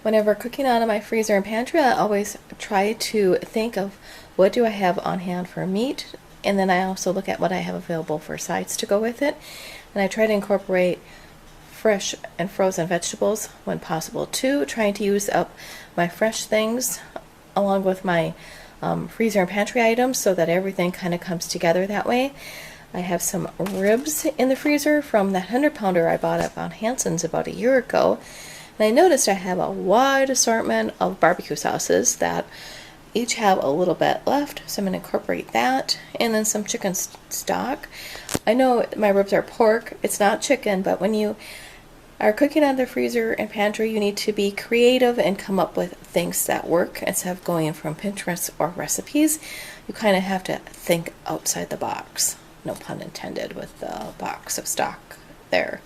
Whenever cooking out of my freezer and pantry, I always try to think of what do I have on hand for meat, and then I also look at what I have available for sides to go with it. And I try to incorporate fresh and frozen vegetables when possible too, trying to use up my fresh things along with my freezer and pantry items so that everything kind of comes together that way. I have some ribs in the freezer from that 100-pounder I bought up on Hanson's about a year ago. And I noticed I have a wide assortment of barbecue sauces that each have a little bit left, so I'm going to incorporate that, and then some chicken stock. I know my ribs are pork, it's not chicken, but when you are cooking out of the freezer and pantry, you need to be creative and come up with things that work instead of going from Pinterest or recipes. You kind of have to think outside the box. No pun intended with the box of stock there.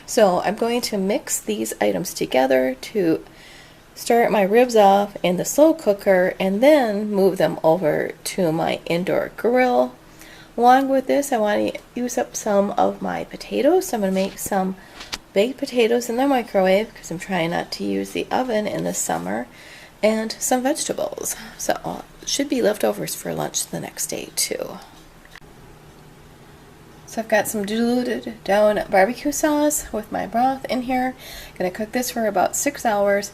So I'm going to mix these items together to start my ribs off in the slow cooker and then move them over to my indoor grill. Along with this, I want to use up some of my potatoes. So I'm going to make some baked potatoes in the microwave because I'm trying not to use the oven in the summer, and some vegetables. So should be leftovers for lunch the next day too. So I've got some diluted down barbecue sauce with my broth in here. I'm going to cook this for about 6 hours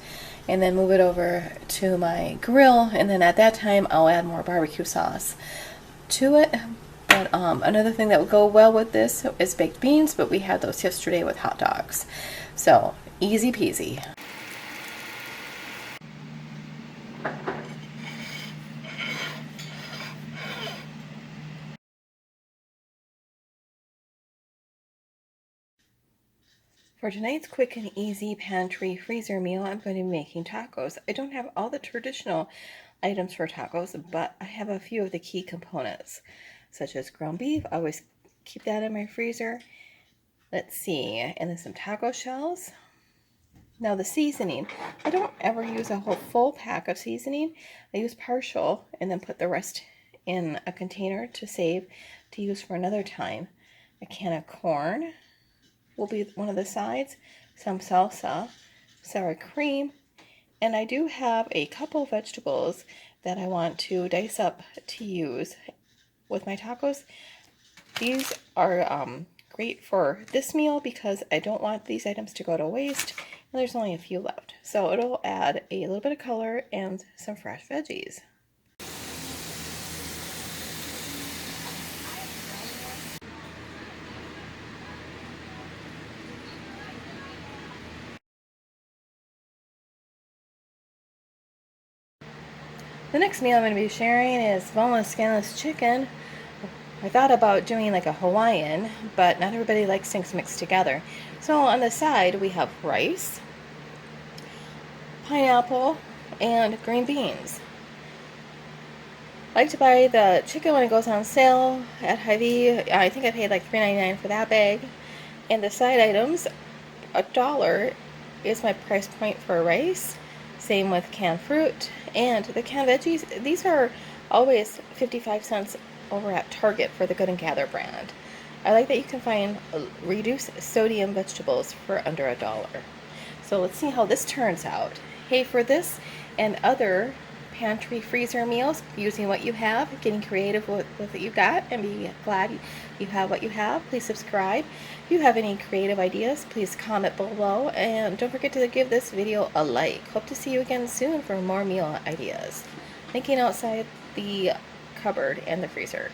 and then move it over to my grill, and then at that time I'll add more barbecue sauce to it. But another thing that would go well with this is baked beans, but we had those yesterday with hot dogs. So easy peasy. For tonight's quick and easy pantry freezer meal, I'm going to be making tacos. I don't have all the traditional items for tacos, but I have a few of the key components, such as ground beef. I always keep that in my freezer. Let's see, and then some taco shells. Now the seasoning, I don't ever use a whole full pack of seasoning. I use partial and then put the rest in a container to save to use for another time. A can of corn will be one of the sides, some salsa, sour cream, and I do have a couple vegetables that I want to dice up to use with my tacos. These are great for this meal because I don't want these items to go to waste, and there's only a few left. So it'll add a little bit of color and some fresh veggies. The next meal I'm going to be sharing is boneless, skinless chicken. I thought about doing like a Hawaiian, but not everybody likes things mixed together. So on the side we have rice, pineapple, and green beans. I like to buy the chicken when it goes on sale at Hy-Vee. I think I paid like $3.99 for that bag. And the side items, $1 is my price point for rice. Same with canned fruit. And the canned veggies, these are always 55 cents over at Target for the Good and Gather brand. I like that you can find reduced sodium vegetables for under $1. So let's see how this turns out. Hey, for this and other pantry freezer meals, using what you have, getting creative with what you got, and be glad you have what you have, please subscribe. If you have any creative ideas, please comment below, and don't forget to give this video a like. Hope to see you again soon for more meal ideas. Thinking outside the cupboard and the freezer.